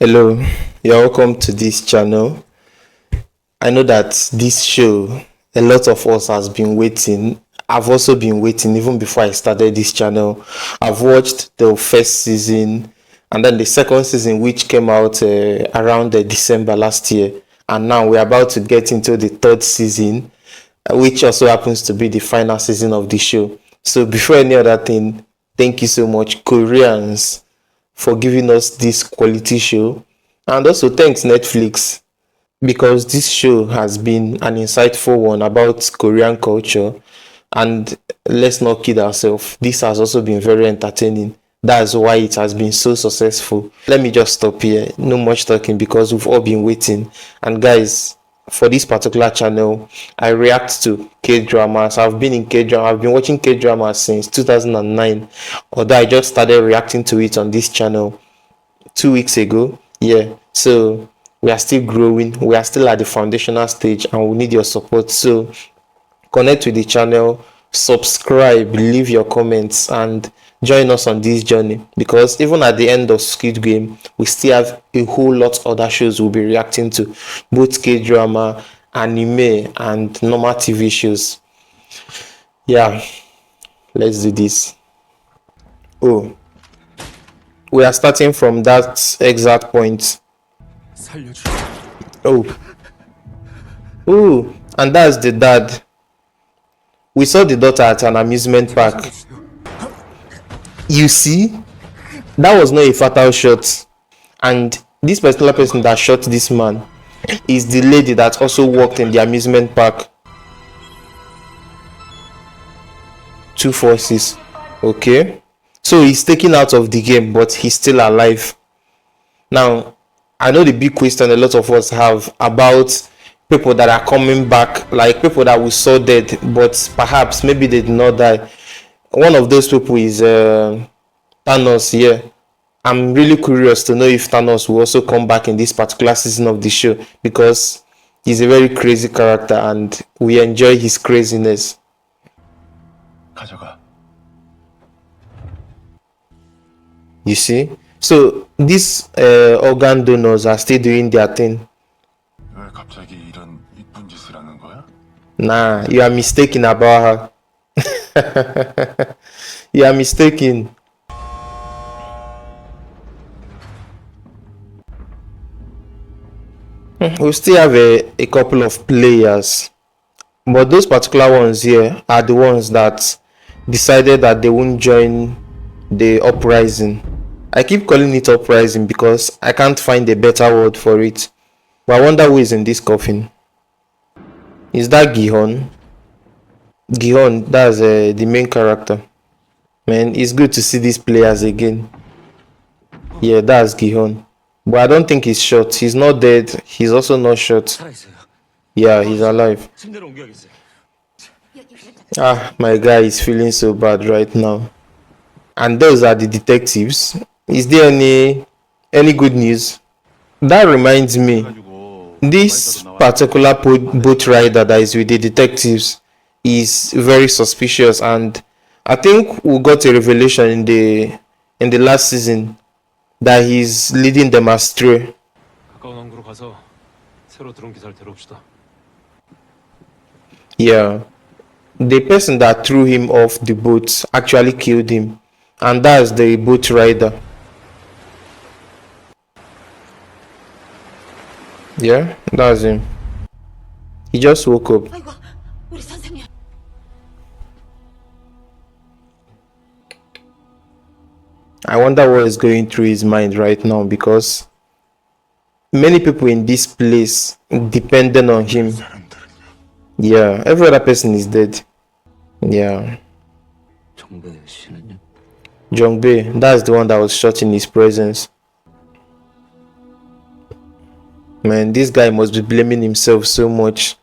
Hello, you're welcome to this channel. I know that this show, a lot of us has been waiting. I've also been waiting even before I started this channel. I've watched the first season and then the second season, which came out around December last year. And now we're about to get into the third season, which also happens to be the final season of the show. So before any other thing, thank you so much, Koreans, for giving us this quality show. And also thanks Netflix, because this show has been an insightful one about Korean culture. And let's not kid ourselves, this has also been very entertaining. That's why it has been so successful. Let me just stop here. No much talking because we've all been waiting. And guys, for this particular channel, I react to K-dramas. I've been in K-drama. I've been watching K-dramas since 2009. Although I just started reacting to it on this channel 2 weeks ago. Yeah, so we are still growing. We are still at the foundational stage and we need your support. So connect with the channel, subscribe, leave your comments, and join us on this journey, because even at the end of Squid Game, we still have a whole lot other shows we'll be reacting to, both K-drama, anime, and normal TV shows. Yeah, let's do this. Oh, we are starting from that exact point. Oh, and that's the dad. We saw the daughter at an amusement park. You see, that was not a fatal shot. And this particular person that shot this man is the lady that also worked in the amusement park. Two forces. Okay. So he's taken out of the game, but he's still alive. Now, I know the big question a lot of us have about people that are coming back, like people that we saw dead, but perhaps maybe they did not die. One of those people is Thanos. Yeah, I'm really curious to know if Thanos will also come back in this particular season of the show, because he's a very crazy character and we enjoy his craziness. You see, so these organ donors are still doing their thing. Nah, you are mistaken about her. You are mistaken. We still have a couple of players, but those particular ones here are the ones that decided that they won't join the uprising. I keep calling it uprising because I can't find a better word for it. But I wonder who is in this coffin. Is that Gihon? Gihon, that's the main character. Man, it's good to see these players again. Yeah, that's Gihon. But I don't think he's shot. He's not dead. He's also not shot. Yeah, he's alive. Ah, my guy is feeling so bad right now. And those are the detectives. Is there any good news? That reminds me, this particular boat rider that is with the detectives is very suspicious, and I think we got a revelation in the last season that he's leading them astray. Yeah, the person that threw him off the boat actually killed him, and that's the boat rider. Yeah, that's him. He just woke up. I wonder what is going through his mind right now, because many people in this place dependent on him. Yeah, every other person is dead. Yeah. Jongbae, that's the one that was shot in his presence. Man, this guy must be blaming himself so much,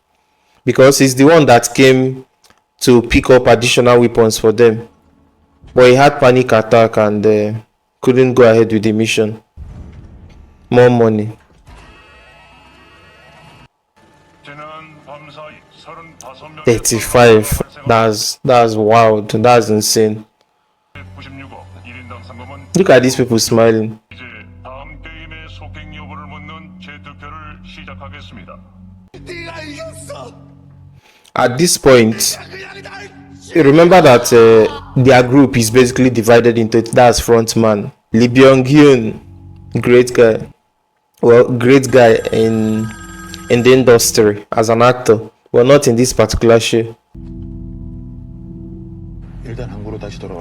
because he's the one that came to pick up additional weapons for them, but he had panic attack and couldn't go ahead with the mission. More money. $35. That's wild. That's insane. Look at these people smiling. 속행 여부를 묻는 재투표를 시작하겠습니다. At this point, you remember that their group is basically divided into that's frontman Lee Byung-hyun, great guy, well, great guy in the industry as an actor, but not in this particular show.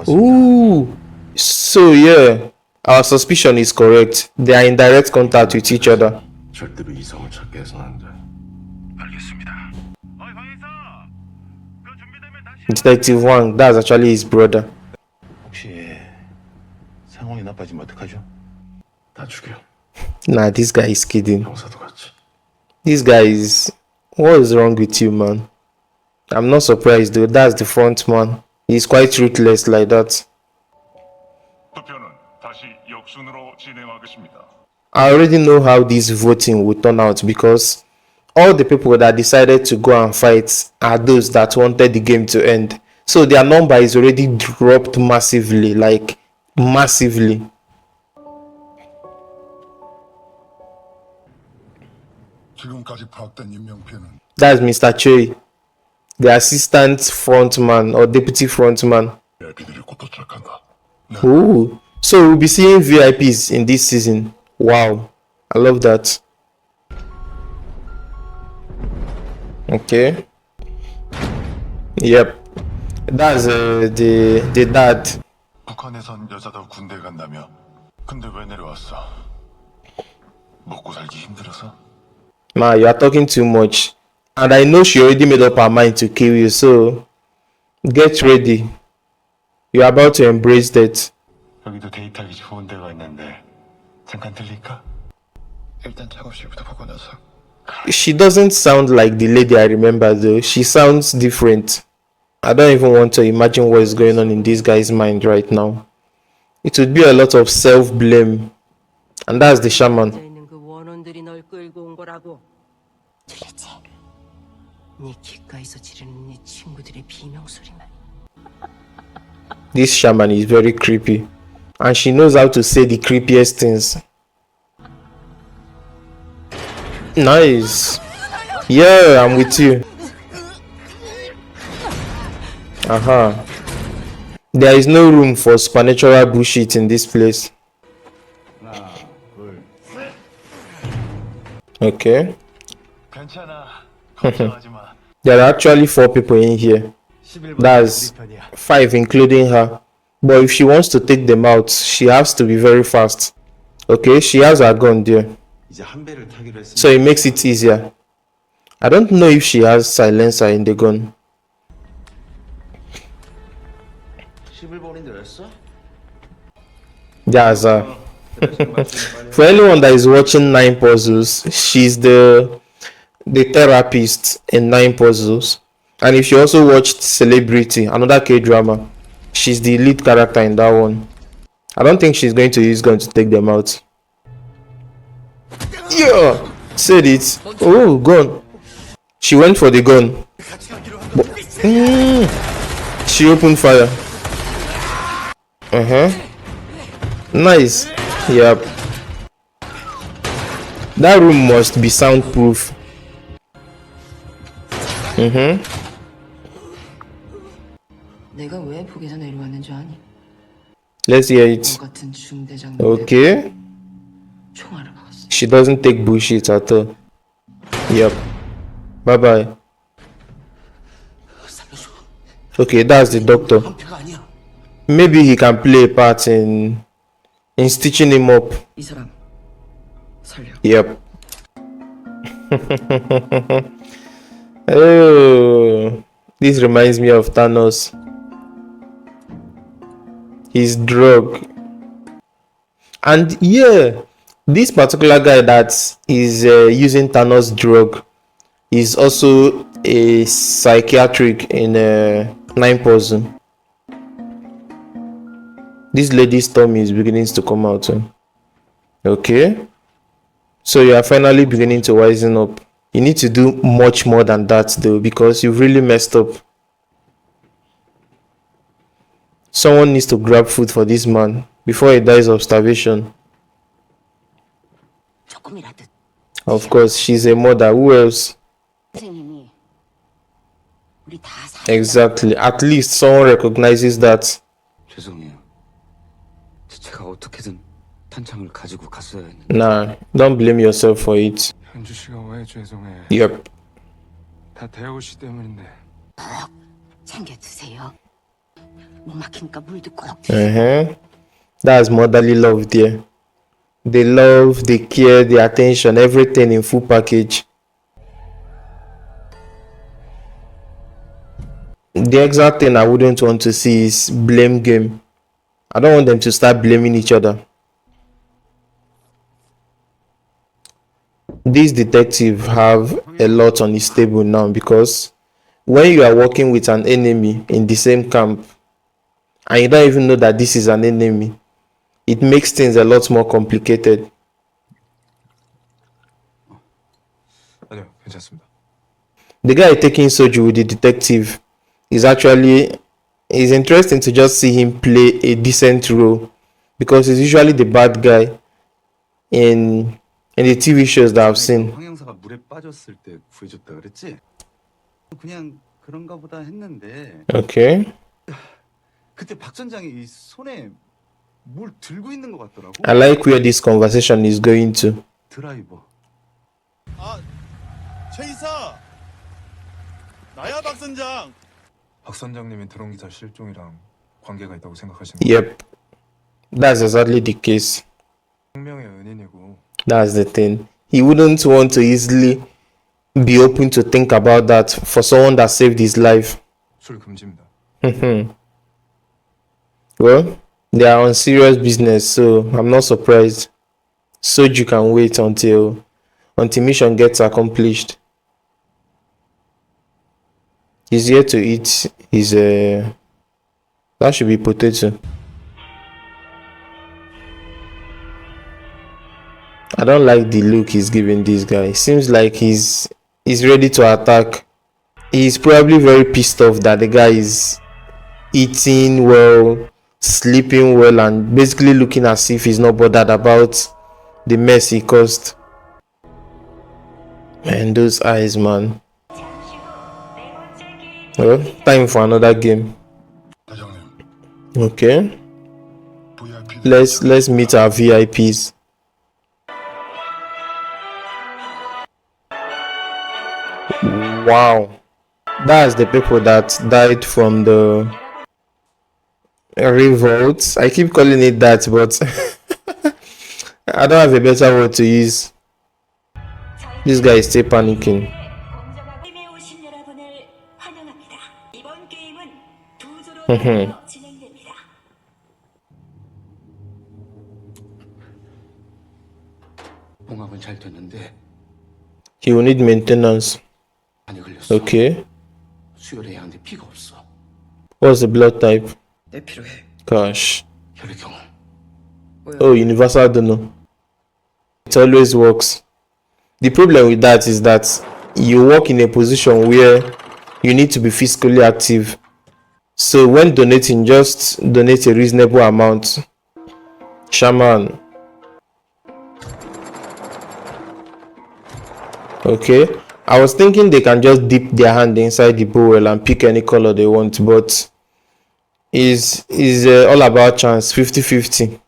Ooh, so yeah, our suspicion is correct. They are in direct contact with each other. 절대로 이성을 찾게 해서는 안 돼. 알겠습니다. 황인사, 그 준비되면 다시. Detective Wang, that's actually his brother. 혹시 상황이 나빠지면 어떡하죠? 다 죽여. Nah, this guy is kidding. 형사도 같이. This guy is. What is wrong with you, man? I'm not surprised, though. That's the front man. He's quite ruthless like that. 투표는 다시 역순으로 진행하겠습니다. I already know how this voting will turn out because all the people that decided to go and fight are those that wanted the game to end. So their number is already dropped massively, like massively. 지금까지 파악된 인명피해는 That's Mr. Choi, the assistant frontman or deputy frontman. VIP들이 곧 도착한다. Ooh. So we'll be seeing VIPs in this season. Wow. I love that. Okay. Yep. That's the dad. 북한에선 여자도 군대 간다며. 근데 왜 내려왔어? 먹고 살기 힘들어서? Ma, you are talking too much. And I know she already made up her mind to kill you, so get ready. You're about to embrace that. 여기도 데이트하기 좋은 데가 있는데 잠깐 들릴까? 일단 작업실부터 보고 나서. She doesn't sound like the lady I remember though. She sounds different. I don't even want to imagine what is going on in this guy's mind right now. It would be a lot of self-blame. And that's the shaman. 있는 그 원원들이 널 끌고 온 거라고. 들렸지? 네 귓가에서 지르는 네 친구들의 비명소리만. This shaman is very creepy. And she knows how to say the creepiest things. Nice. Yeah, I'm with you. Aha. There is no room for supernatural bullshit in this place. Okay. 괜찮아. 걱정하지 마. There are actually 4 people in here. That's 5 including her. But if she wants to take them out, she has to be very fast. Okay, she has her gun there. 이제 한 배를 타기로 했으니 So it makes it easier. I don't know if she has silencer in the gun. 11번인데 왜 써? That's her. For anyone that is watching 9 Puzzles, she's the therapist in 9 Puzzles. And if you also watched Celebrity, another Kdrama, she's the lead character in that one. I don't think she's going to use gun to take them out. Yeah, said it. Oh, gun. She went for the gun. She opened fire. Nice. Yep. That room must be soundproof. 내가 왜 북에서 내려왔는 줄 아니? Let's hear it. 같은 중대장 Okay. 총알을 먹었어. She doesn't take bullshit at all. Yep. Bye bye. Okay, that's the doctor. Maybe he can play a part in stitching him up. 이 사람 살려. Yep. Oh, this reminds me of Thanos. His drug. And yeah, this particular guy that is using Thanos drug is also a psychiatric in 9 Puzzle. This lady's tummy is beginning to come out. Okay. So you are finally beginning to wisen up. You need to do much more than that though, because you've really messed up. Someone needs to grab food for this man before he dies of starvation. 꿈이라듯. Of course, she's a mother. Who else? 선생님이 우리 다 Exactly. At least someone recognizes that. 죄송해요. 제가 어떻게든 탄창을 가지고 갔어야 했는데. Nah, don't blame yourself for it. 현주 씨가 왜 죄송해? Yep. 다 대호 씨 때문인데. 챙겨 드세요. 목 막히니까 물도 꼭. That's motherly love there. The love, the care, the attention, everything in full package. The exact thing I wouldn't want to see is blame game. I don't want them to start blaming each other. This detective have a lot on his table now, because when you are working with an enemy in the same camp and you don't even know that this is an enemy, it makes things a lot more complicated. 아니요, 괜찮습니다. The guy taking soju with the detective is interesting to just see him play a decent role, because he's usually the bad guy in the TV shows that I've seen. 황영사가 물에 빠졌을 때 구해줬다 그랬지? 그냥 그런가 보다 했는데 Okay. 그때 박 선장이 이 손에 뭘 들고 있는 것 같더라고. I like where this conversation is going to. 드라이버. 최 이사, 나야 박 선장. 박 선장님이 드론 기사 실종이랑 관계가 있다고 생각하시는 Yep. That's exactly the case. 생명의 은인이고 That's the thing. He wouldn't want to easily be open to think about that for someone that saved his life. 술 금지입니다. Well, they are on serious business, so I'm not surprised. Soju can wait until mission gets accomplished. He's here to eat his that should be potato. I don't like the look he's giving this guy. Seems like he's ready to attack. He's probably very pissed off that the guy is eating well, sleeping well, and basically looking as if he's not bothered about the mess he caused. Man, those eyes, man. Well, time for another game. 대장님, Okay, VIP let's meet our VIPs. Wow, that's the people that died from the revolt. I keep calling it that, but I don't have a better word to use. This guy is still panicking. 게임에 오신 여러분을 환영합니다. 이번 게임은 두 조로 진행됩니다. 봉합은 잘 됐는데 He will need maintenance. 많이 걸렸어. Okay, 수혈해야 하는데 피가 없어. what's the blood type? 내 필요해. Gosh. 혈액형. Oh, universal donor. It always works. The problem with that is that you work in a position where you need to be physically active. So when donating, just donate a reasonable amount. Shaman. Okay. I was thinking they can just dip their hand inside the bowl and pick any color they want, but is all about chance. 50-50.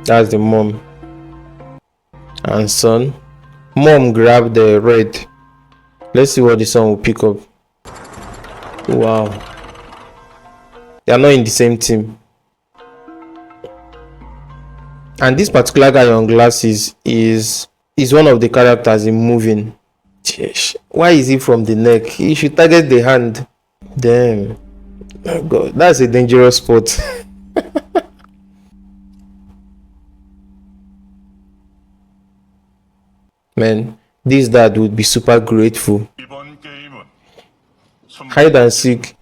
That's the mom and son. Mom grabbed the red. Let's see what the son will pick up. Wow, they are not in the same team. And this particular guy on glasses is one of the characters in Moving. Jeez. Why is he from the neck? He should target the hand. Damn. Oh God, that's a dangerous spot. Man, this dad would be super grateful. 이번 게임은 Hide and seek.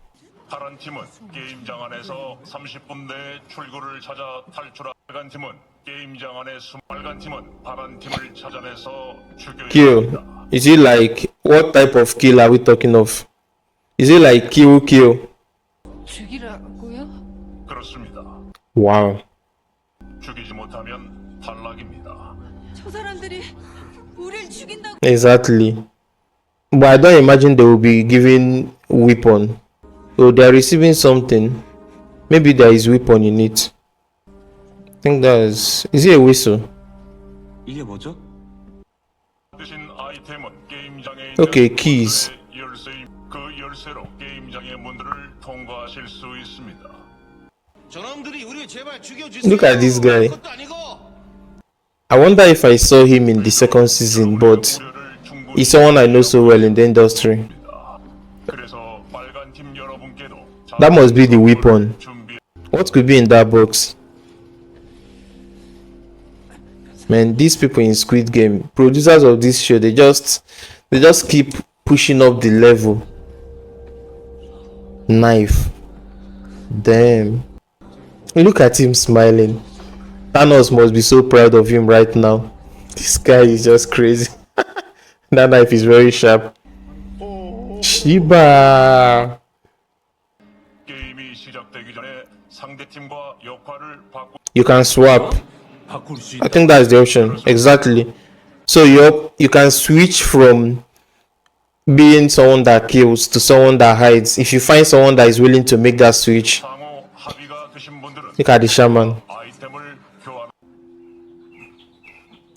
파란 팀은 게임장 안에서 30분 내에 출구를 찾아 탈출한 빨간 팀은 게임장 안에 빨간 팀은 파란 팀을 찾아내서 죽여야 Kill. 합니다. Is it like, what type of kill are we talking of? Is it like kill? 죽이라고요? 되었습니다. Wow. 죽이지 못하면 탈락입니다. 저 사람들이 우릴 죽인다고. Exactly. But I don't imagine they will be giving weapon. So they are receiving something. Maybe there is weapon in it. I think is it a whistle? 이게 뭐죠? 대신 아이템은 게임장에 Okay, 있는 keys. 것들의 열쇠임. 그 열쇠로 게임장의 문들을 통과하실 수 있습니다. 저놈들이 우리 제발 죽여주세요. Look at this guy. 그것도 아니고. I wonder if I saw him in the second season, but he's someone I know so well in the industry. 그래서 빨간 팀 여러분께도 That must be the weapon. 준비. What could be in that box? Man, these people in Squid Game, producers of this show, they just keep pushing up the level. Knife. Damn. Look at him smiling. Thanos must be so proud of him right now. This guy is just crazy. That knife is very sharp. Shiba. 게임이 시작되기 전에 상대 팀과 역할을 바꾸. You can swap. I think that's the option. Exactly. So you can switch from being someone that kills to someone that hides. If you find someone that is willing to make that switch. 상호 합의가 되신 분들은 Look at the shaman. 아이템을 교환.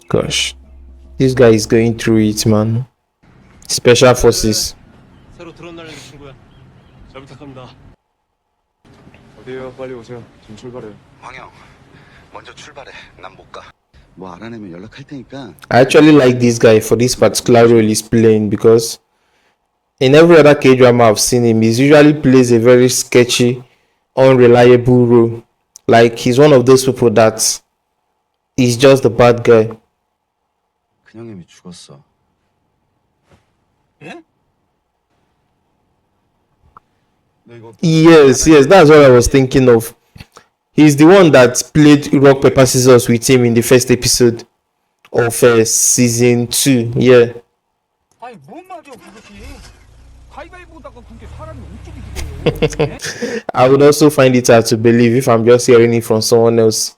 Gosh. This guy is going through it, man. Special forces. 새로 들어온 날의 친구야. 잘 부탁합니다. 어디에요? 빨리 오세요. 지금 출발해요. 황영, 먼저 출발해. 난 못 가. 뭐 알아내면 연락할 테니까. I actually like this guy for this particular role he's playing because in every other K-drama I've seen him, he usually plays a very sketchy, unreliable role. Like he's one of those people that is just the bad guy. 큰형님이 죽었어. 예? Yes, that's what I was thinking of. He's the one that played rock paper scissors with him in the first episode of season 2. Yeah. 아니 뭔 말이야 그것이? 가위바위보다가 그게 사람이 어떻게 죽어요? I would also find it hard to believe if I'm just hearing it from someone else.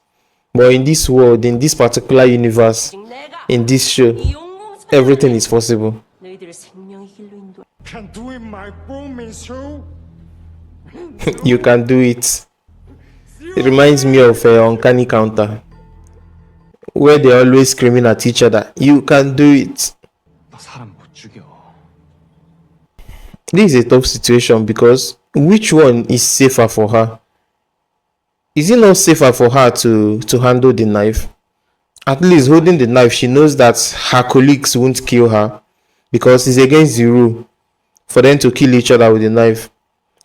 But in this world, in this particular universe, 내가 in this show, 이 용공 everything is possible. 너희들을 생명의 길로 인도. Can do it my promise. You can do it. It reminds me of Uncanny Counter, where they're always screaming at each other. You can do it. 너 사람 못 죽여. This is a tough situation because which one is safer for her? Is it not safer for her to handle the knife? At least holding the knife, she knows that her colleagues won't kill her because it's against the rule for them to kill each other with the knife.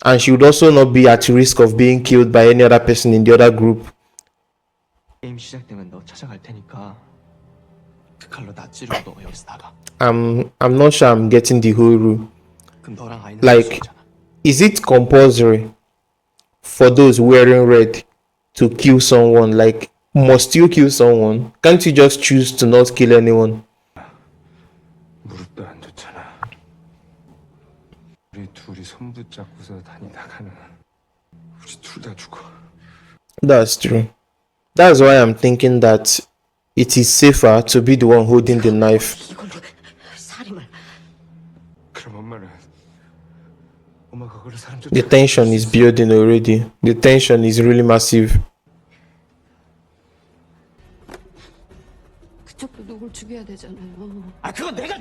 And she would also not be at risk of being killed by any other person in the other group. 게임 시작되면 너 찾아갈 테니까 그 칼로 나 찌르고 너 여기서 나가. I'm not sure I'm getting the whole rule. 그럼 너랑 아이는 Like, is it compulsory for those wearing red to kill someone? Like, must you kill someone? Can't you just choose to not kill anyone? 무릎도 안 좋잖아. 우리 둘이 손 붙잡고서 다니다가는 우리 둘 다 죽어. That's true. That's why I'm thinking that it is safer to be the one holding the knife. 이걸로 살인을. 그럼 엄마는 엄마가 그걸 사람 좀 The tension is building already. The tension is really massive. 그쪽도 누굴 죽여야 되잖아요. 아 그건 내가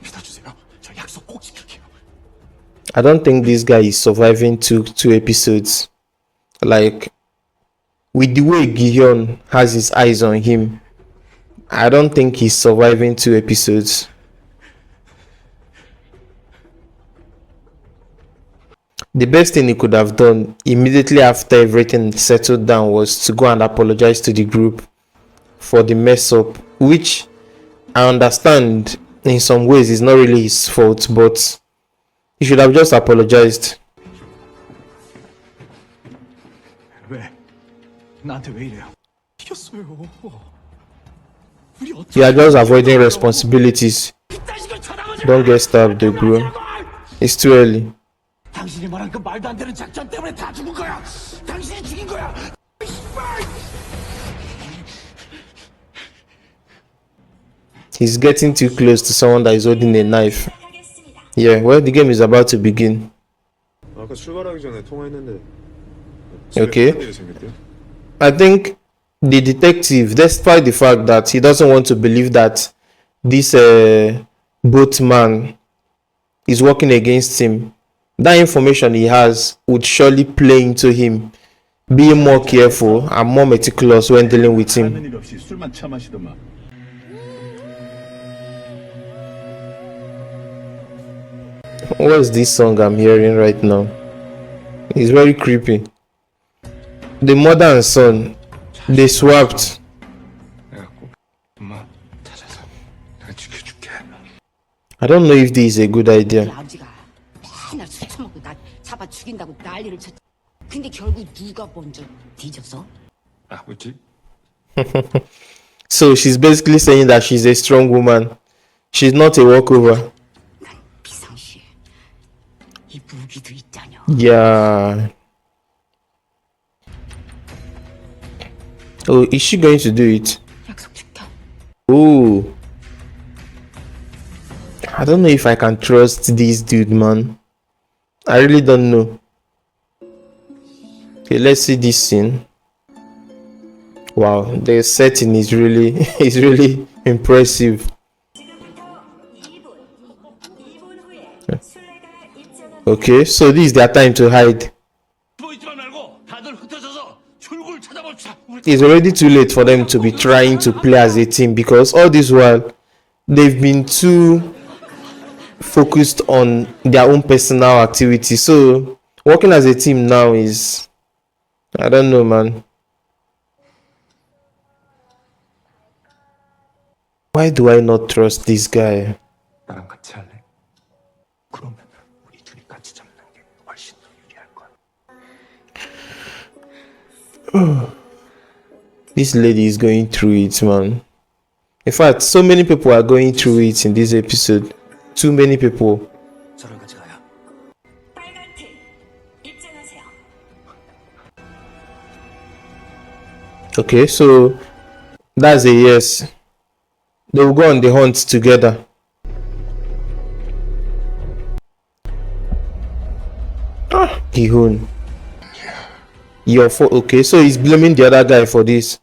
믿어주세요. 저 약속 꼭 지킬게요. I don't think this guy is surviving two episodes. Like, with the way Gihyun has his eyes on him, I don't think he's surviving 2 episodes. The best thing he could have done immediately after everything settled down was to go and apologize to the group for the mess up, which I understand in some ways is not really his fault, but he should have just apologized. 왜? 나한테 왜 이래요? 이겼어요. You are just avoiding responsibilities. Don't get stabbed, though, bro. It's too early. 당신이 말한 그 말도 안 되는 작전 때문에 다 죽은 거야. 당신이 죽인 거야. He's getting too close to someone that is holding a knife. Yeah, well, the game is about to begin. 아까 출발하기 전에 통화했는데. Okay. 일이 생겼대요? I think the detective, despite the fact that he doesn't want to believe that this boatman is working against him, that information he has would surely play into him being more careful and more meticulous when dealing with him. 일 없이 술만 처마시더만. What's this song I'm hearing right now? It's very creepy. The mother and son, they swapped. 내가 꼭 엄마 찾아서 내가 지켜줄게. I don't know if this is a good idea. 아버지가 맨날 술 처먹고 나 잡아 죽인다고 난리를 쳤지. 근데 결국 누가 먼저 뒤졌어? 아버지? So she's basically saying that she's a strong woman. She's not a walkover. 난 비상시에 이 무기도 있다뇨. Yeah. Oh, is she going to do it? 약속 지켜. Oh. I don't know if I can trust this dude, man. I really don't know. Okay, let's see this scene. Wow, the setting is really is really impressive. Okay, so this is their time to hide. It's already too late for them to be trying to play as a team because all this while they've been too focused on their own personal activity. So working as a team now is, I don't know, man. Why do I not trust this guy? 나랑 같이 할래? 그러면 우리 둘이 같이 잡는 게 훨씬 더 유리할 거야. This lady is going through it, man. In fact, so many people are going through it in this episode. Too many people. 저랑 같이 가요. 빨간 팀 입장하세요. Okay, so that's a yes. They will go on the hunt together. Gihun. Your fault. Okay, so he's blaming the other guy for this.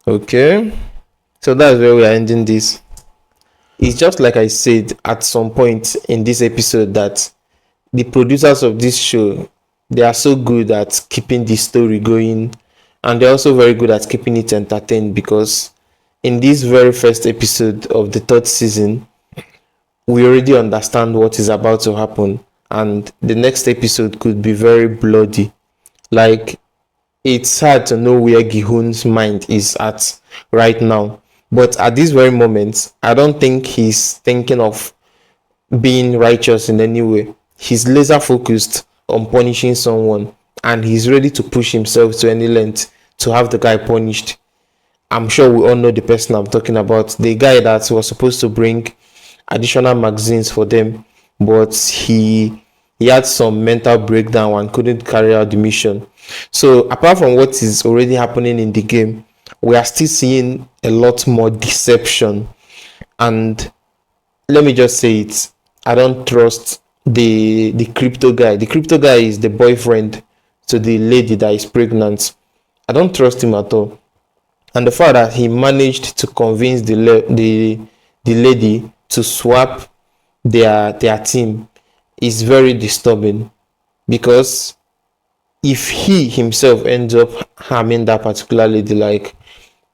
Okay, so that's where we are ending this. It's just like I said at some point in this episode that the producers of this show, they are so good at keeping the story going, and they're also very good at keeping it entertained, because in this very first episode of the third season, we already understand what is about to happen, and the next episode could be very bloody. Like, it's hard to know where Gihun's mind is at right now, but at this very moment, I don't think he's thinking of being righteous in any way. He's laser focused on punishing someone, and he's ready to push himself to any length to have the guy punished. I'm sure we all know the person I'm talking about, the guy that was supposed to bring additional magazines for them, but he had some mental breakdown and couldn't carry out the mission. So apart from what is already happening in the game, we are still seeing a lot more deception. And let me just say it, I don't trust the crypto guy. The crypto guy is the boyfriend to the lady that is pregnant. I don't trust him at all. And the fact that he managed to convince the lady to swap their team is very disturbing, because if he himself ends up harming that particular lady, like,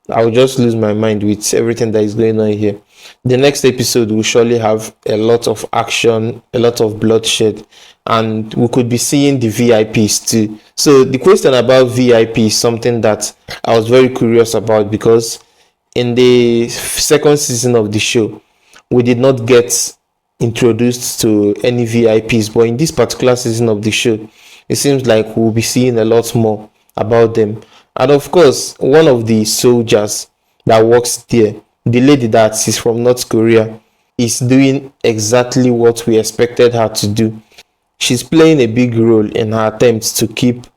I'll just lose my mind with everything that is going on here. The next episode will surely have a lot of action, a lot of bloodshed, and we could be seeing the VIPs too. So the question about VIP is something that I was very curious about, because in the second season of the show, we did not get introduced to any VIPs, but in this particular season of the show, it seems like we'll be seeing a lot more about them. And of course, one of the soldiers that works there, the lady that is from North Korea, is doing exactly what we expected her to do. She's playing a big role in her attempts to keep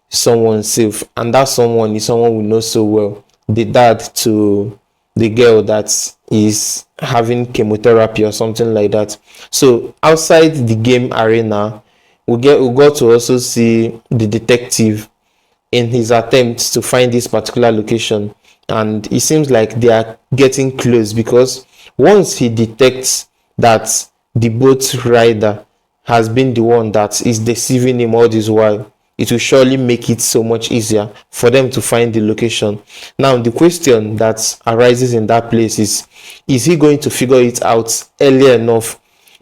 someone safe, and that someone is someone we know so well, the dad to the girl that is having chemotherapy or something like that. So outside the game arena, we got to also see the detective in his attempts to find this particular location, and it seems like they are getting close, because once he detects that the boat rider has been the one that is deceiving him all this while, it will surely make it so much easier for them to find the location. Now the question that arises in that place is he going to figure it out early enough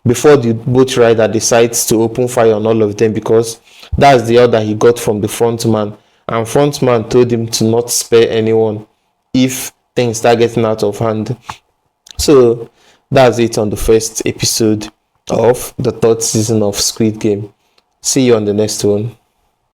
before the boat rider decides to open fire on all of them? Because that's the order he got from the front man, and front man told him to not spare anyone if things start getting out of hand. So that's it on the first episode of the third season of Squid Game. See you on the next one.